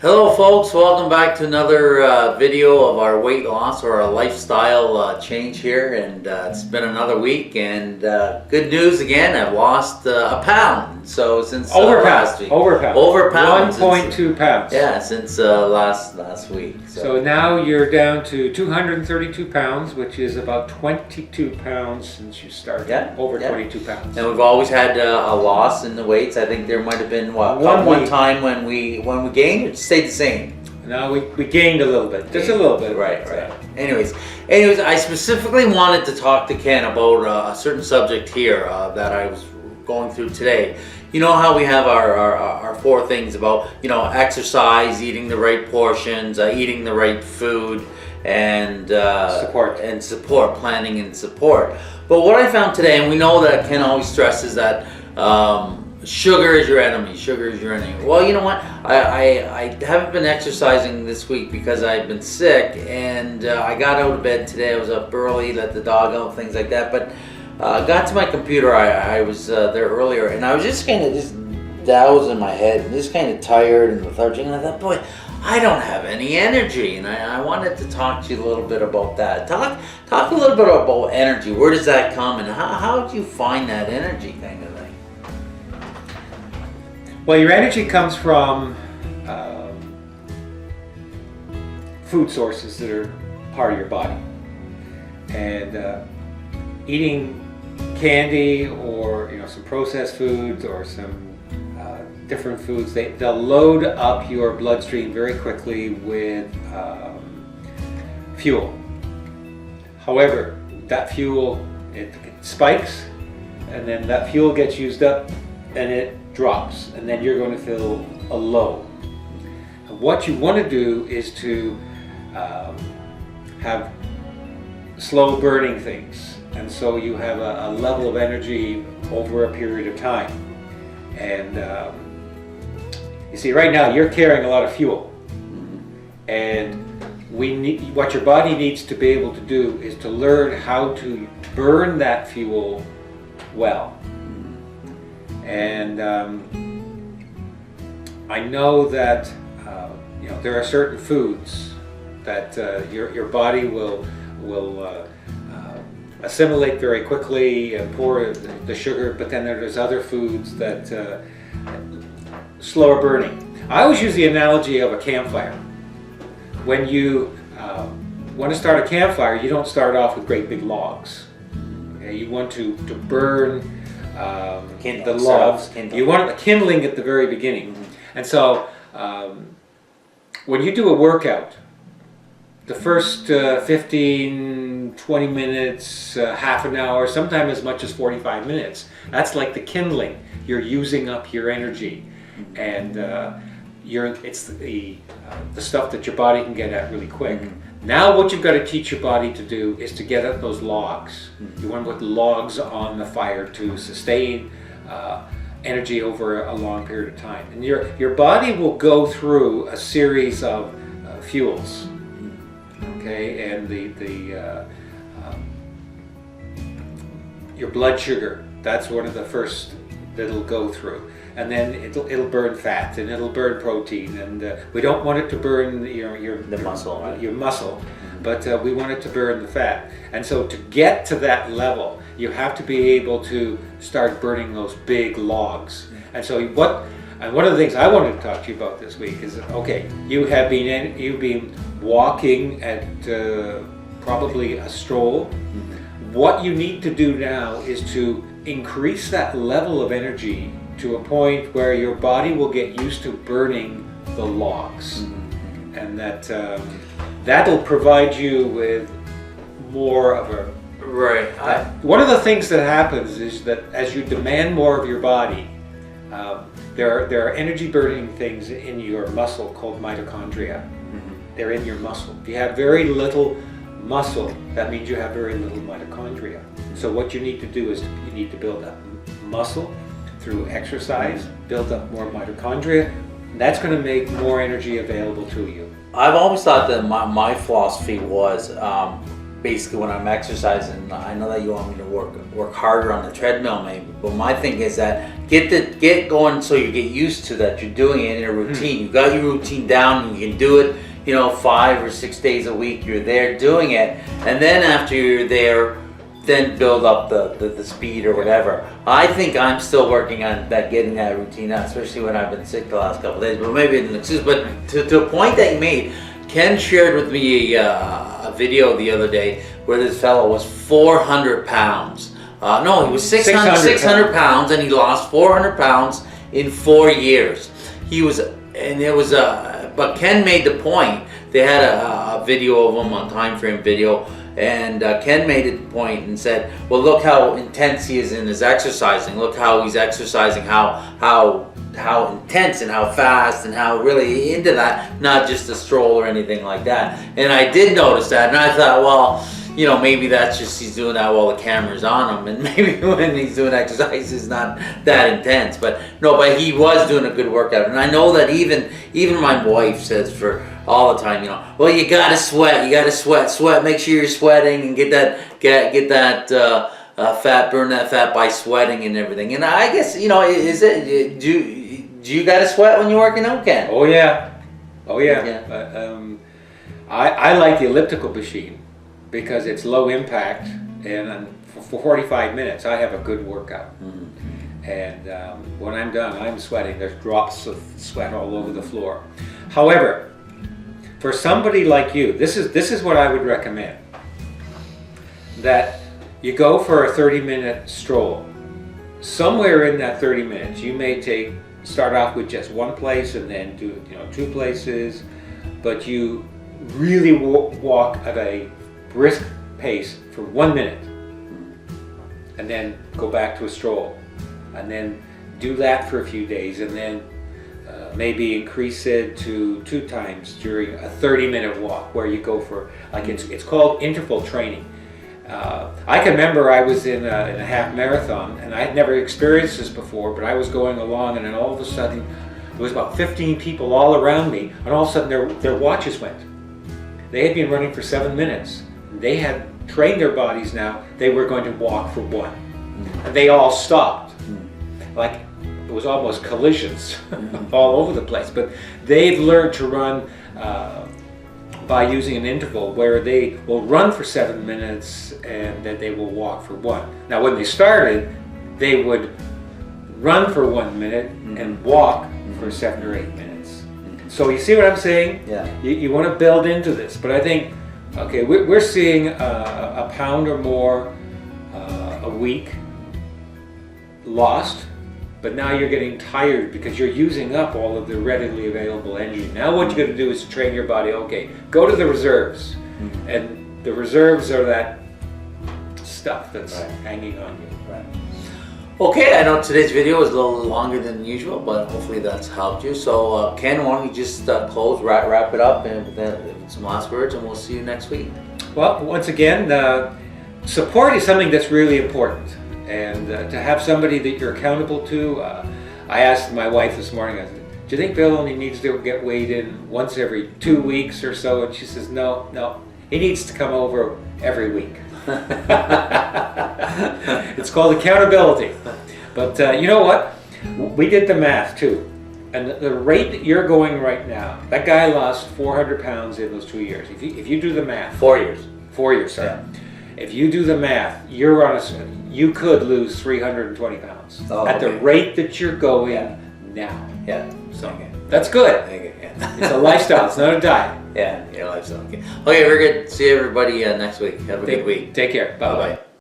Hello folks, welcome back to another video of our weight loss or our lifestyle change here, and it's been another week, and good news again, I've lost a pound. So since last week. Over pound. 1.2 pounds. Yeah, since last week. So now you're down to 232 pounds, which is about 22 pounds since you started. Yeah, 22 pounds. And we've always had a loss in the weights. I think there might have been one time when we gained, it stayed the same. No, we gained a little bit, just a little bit. Right. Anyways, I specifically wanted to talk to Ken about a certain subject here that I was going through today. You know how we have our four things about, exercise, eating the right portions, eating the right food, and support, planning and support. But what I found today, and we know that Ken always stresses that sugar is your enemy. Sugar is your enemy. Well, you know what? I haven't been exercising this week because I've been sick, and I got out of bed today. I was up early, let the dog out, things like that. But got to my computer. I was there earlier, and I was just kind of dousing my head and just kind of tired and lethargic. And I thought, boy, I don't have any energy, and I wanted to talk to you a little bit about that. Talk a little bit about energy. Where does that come, and how do you find that energy kind of thing? Well, your energy comes from food sources that are part of your body, and eating candy or some processed foods or some different foods, they'll load up your bloodstream very quickly with fuel. However, that fuel, it spikes, and then that fuel gets used up and it drops, and then you're going to feel a low. And what you want to do is to have slow burning things, and so you have a level of energy over a period of time. And you see, right now you're carrying a lot of fuel, and what your body needs to be able to do is to learn how to burn that fuel well. And I know that there are certain foods that your body will assimilate very quickly and pour the sugar, but then there's other foods that slower burning. I always use the analogy of a campfire. When you want to start a campfire, you don't start off with great big logs. Okay? You want to burn the logs. You want the kindling at the very beginning. And so when you do a workout, the first 15, 20 minutes, half an hour, sometimes as much as 45 minutes, that's like the kindling. You're using up your energy, and it's the stuff that your body can get at really quick. Now what you've got to teach your body to do is to get at those logs. You want to put logs on the fire to sustain energy over a long period of time. And your body will go through a series of fuels. Okay, and your blood sugar, that's one of the first that it'll go through. And then it'll burn fat, and it'll burn protein, and we don't want it to burn your muscle, but we want it to burn the fat. And so to get to that level, you have to be able to start burning those big logs. And so one of the things I wanted to talk to you about this week is, okay, you've been walking at probably a stroll. What you need to do now is to increase that level of energy to a point where your body will get used to burning the logs, and that'll provide you with more of a one of the things that happens is that as you demand more of your body, there are energy burning things in your muscle called mitochondria. They're in your muscle. If you have very little muscle, that means you have very little mitochondria. So what you need to do is you need to build up muscle through exercise, build up more mitochondria. That's going to make more energy available to you. I've always thought that my philosophy was basically when I'm exercising, I know that you want me to work harder on the treadmill maybe, but my thing is that get going so you get used to that you're doing it in a routine. You got your routine down, you can do it, 5 or 6 days a week, you're there doing it, and then after you're there, then build up the speed or whatever. I think I'm still working on getting that routine out, especially when I've been sick the last couple of days, but maybe it's an excuse. But to a point that you made, Ken shared with me a video the other day where this fellow was 400 pounds. No, he was 600 pounds, and he lost 400 pounds in 4 years. But Ken made the point. They had a video of him, a time frame video, and Ken made the point and said, well, look how intense he is in his exercising. Look how he's exercising, how intense and how fast and how really into that, not just a stroll or anything like that. And I did notice that, and I thought, well, maybe that's just he's doing that while the camera's on him, and maybe when he's doing exercise it's not that intense. But no, but he was doing a good workout, and I know that even my wife says for all the time, well, you gotta sweat, make sure you're sweating and get that fat, burn that fat by sweating and everything. And I guess do you gotta sweat when you're working out, Ken? Oh yeah. I like the elliptical machine because it's low impact, and for 45 minutes I have a good workout. And when I'm done, I'm sweating. There's drops of sweat all over the floor. However, for somebody like you, this is what I would recommend. That you go for a 30-minute stroll. Somewhere in that 30 minutes, you may start off with just one place and then do 2 places, but you really walk at a brisk pace for 1 minute, and then go back to a stroll, and then do that for a few days, and then maybe increase it to 2 times during a 30-minute walk, where you go for, like, it's called interval training. I can remember I was in a half marathon, and I had never experienced this before, but I was going along, and then all of a sudden there was about 15 people all around me, and all of a sudden their watches went. They had been running for 7 minutes. They had trained their bodies now. They were going to walk for 1. And they all stopped. Like, it was almost collisions all over the place. But they've learned to run by using an interval where they will run for 7 minutes and then they will walk for 1. Now, when they started, they would run for 1 minute and walk for 7 or 8 minutes. So you see what I'm saying? Yeah. You want to build into this. But I think, okay, we're seeing a pound or more a week lost, but now you're getting tired because you're using up all of the readily available energy. Now what you're going to do is train your body. Okay, go to the reserves, and the reserves are that stuff that's hanging on you. Right. Okay, I know today's video was a little longer than usual, but hopefully that's helped you. So Ken, why don't you just close, wrap it up, and with some last words, and we'll see you next week. Well, once again, support is something that's really important. And to have somebody that you're accountable to, I asked my wife this morning, I said, do you think Bill only needs to get weighed in once every 2 weeks or so? And she says, no, he needs to come over every week. It's called accountability. But you know what? We did the math too. And the rate that you're going right now, that guy lost 400 pounds in those 2 years. If you do the math. 4 years. 4 years, sorry. Yeah. If you do the math, you could lose 320 pounds at the rate that you're going now. Yeah. So that's good. It's a lifestyle. It's not a diet. Yeah, lifestyle. Okay, very good. See everybody next week. Have a good week. Take care. Bye-bye.